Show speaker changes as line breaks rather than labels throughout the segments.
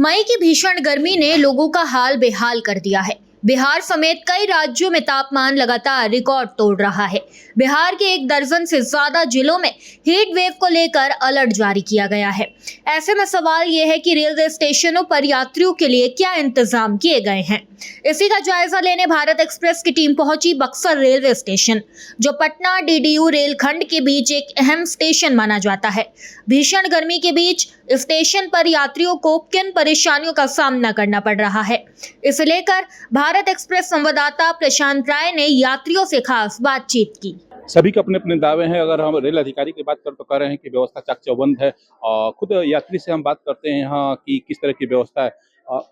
मई की भीषण गर्मी ने लोगों का हाल बेहाल कर दिया है। बिहार समेत कई राज्यों में तापमान लगातार रिकॉर्ड तोड़ रहा है। बिहार के 1 दर्जन से ज्यादा जिलों में हीट वेव को लेकर अलर्ट जारी किया गया है। ऐसे में सवाल ये है कि रेलवे स्टेशनों पर यात्रियों के लिए क्या इंतजाम किए गए हैं। इसी का जायजा लेने भारत एक्सप्रेस की टीम पहुंची बक्सर रेलवे स्टेशन, जो पटना डीडीयू रेलखंड के बीच एक अहम स्टेशन माना जाता है। भीषण गर्मी के बीच स्टेशन पर यात्रियों को किन परेशानियों का सामना करना पड़ रहा है, इसे लेकर भारत एक्सप्रेस संवाददाता प्रशांत राय ने यात्रियों से खास बातचीत की।
सभी के अपने अपने दावे हैं। अगर हम रेल अधिकारी की बात करें तो कह रहे हैं कि व्यवस्था चाक चौबंद है। और खुद यात्री से हम बात करते हैं यहाँ की किस तरह की व्यवस्था है।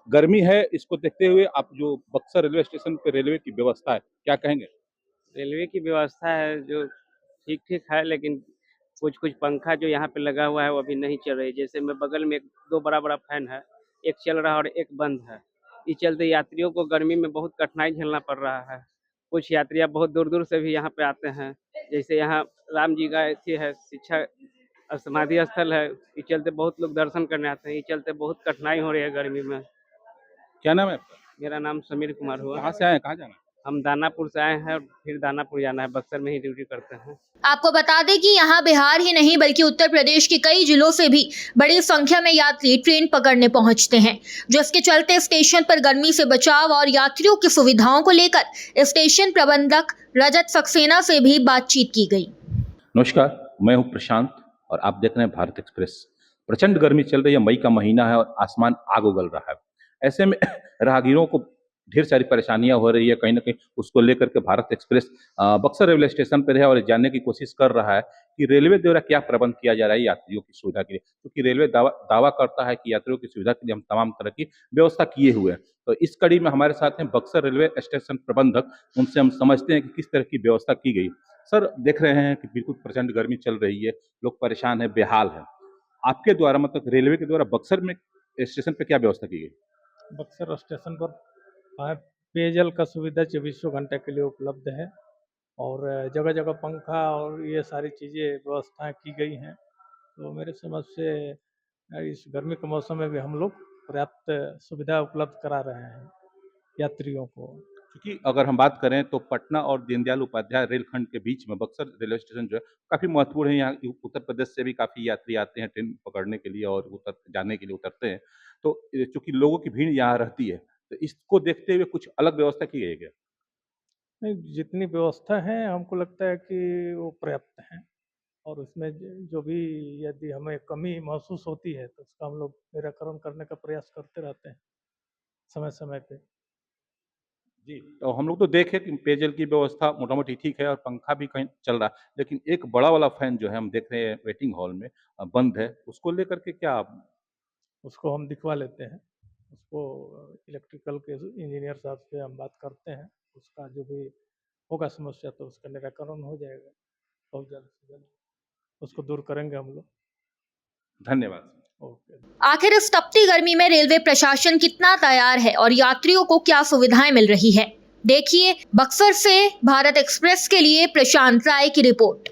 गर्मी है, इसको देखते हुए आप जो बक्सर रेलवे स्टेशन पे रेलवे की व्यवस्था है, क्या कहेंगे?
रेलवे की व्यवस्था है जो ठीक ठीक है, लेकिन कुछ कुछ पंखा जो यहाँ पे लगा हुआ है वो अभी नहीं चल रही। जैसे मैं बगल में 2 बड़ा बड़ा फैन है, एक चल रहा है और एक बंद है। इस चलते यात्रियों को गर्मी में बहुत कठिनाई झेलना पड़ रहा है। कुछ यात्रियाँ बहुत दूर दूर से भी यहाँ पे आते हैं। जैसे यहाँ राम जी का अथी है, शिक्षा समाधि स्थल है, इस चलते बहुत लोग दर्शन करने आते हैं। इस चलते बहुत कठिनाई हो रही है गर्मी में।
क्या नाम है आपका?
मेरा नाम समीर कुमार हुआ।
कहाँ से आए हैं, कहाँ जाना है?
हम दानापुर से आए हैं और फिर दानापुर जाना है। बक्सर में ही ड्यूटी करते हैं।
आपको बता दें कि यहाँ बिहार ही नहीं बल्कि उत्तर प्रदेश के कई जिलों से भी बड़ी संख्या में यात्री ट्रेन पकड़ने पहुंचते हैं, जिसके चलते स्टेशन पर गर्मी से बचाव और यात्रियों की सुविधाओं को लेकर स्टेशन प्रबंधक रजत सक्सेना से भी बातचीत की गई।
नमस्कार, मैं हूँ प्रशांत और आप देख रहे हैं भारत एक्सप्रेस। प्रचंड गर्मी चल रही है, मई का महीना है और आसमान आग उगल रहा है। ऐसे में राहगीरों को ढेर सारी परेशानियां हो रही है। कहीं ना कहीं उसको लेकर के Bharat express Buxar railway station पर है और जानने की कोशिश कर रहा है कि रेलवे द्वारा क्या प्रबंध किया जा रहा है यात्रियों की सुविधा के लिए। क्योंकि रेलवे दावा करता है कि यात्रियों की सुविधा के लिए हम तमाम तरह की व्यवस्था किए हुए हैं। तो इस कड़ी में हमारे साथ हैं बक्सर रेलवे स्टेशन प्रबंधक, उनसे हम समझते हैं कि किस तरह की व्यवस्था की गई। सर, देख रहे हैं कि बिल्कुल प्रचंड गर्मी चल रही है, लोग परेशान है, बेहाल है। आपके द्वारा मतलब रेलवे के द्वारा बक्सर में स्टेशन पे क्या व्यवस्था की गई?
बक्सर स्टेशन पर पेयजल का सुविधा 24 घंटे के लिए उपलब्ध है और जगह जगह पंखा और ये सारी चीज़ें व्यवस्थाएं की गई हैं। तो मेरे समझ से इस गर्मी के मौसम में भी हम लोग पर्याप्त सुविधा उपलब्ध करा रहे हैं यात्रियों को।
क्योंकि अगर हम बात करें तो पटना और दीनदयाल उपाध्याय रेलखंड के बीच में बक्सर रेलवे स्टेशन जो है काफ़ी महत्वपूर्ण है। यहाँ उत्तर प्रदेश से भी काफ़ी यात्री आते हैं ट्रेन पकड़ने के लिए और उतर जाने के लिए उतरते हैं। तो चूँकि लोगों की भीड़ यहाँ रहती है, तो इसको देखते हुए कुछ अलग व्यवस्था की गई है क्या?
नहीं, जितनी व्यवस्था है हमको लगता है कि वो पर्याप्त हैं और उसमें जो भी यदि हमें कमी महसूस होती है तो उसका हम लोग निराकरण करने का प्रयास करते रहते हैं समय समय पे।
जी, तो हम लोग तो देखे कि पेयजल की व्यवस्था मोटा-मोटी ठीक है और पंखा भी कहीं चल रहा है। लेकिन एक बड़ा वाला फैन जो है हम देख रहे हैं वेटिंग हॉल में बंद है। उसको लेकर के क्या
उसको हम दिखवा लेते हैं। उसको इलेक्ट्रिकल के इंजीनियर साहब से हम बात करते हैं। उसका जो भी होगा समस्या तो उसका निराकरण हो जाएगा बहुत जल्द से जल्द। उसको दूर करेंगे हम लोग।
धन्यवाद।
ओके।
आखिर इस तपती गर्मी में रेलवे प्रशासन कितना तैयार है और यात्रियों को क्या सुविधाएं मिल रही है, देखिए बक्सर से भारत एक्सप्रेस के लिए प्रशांत राय की रिपोर्ट।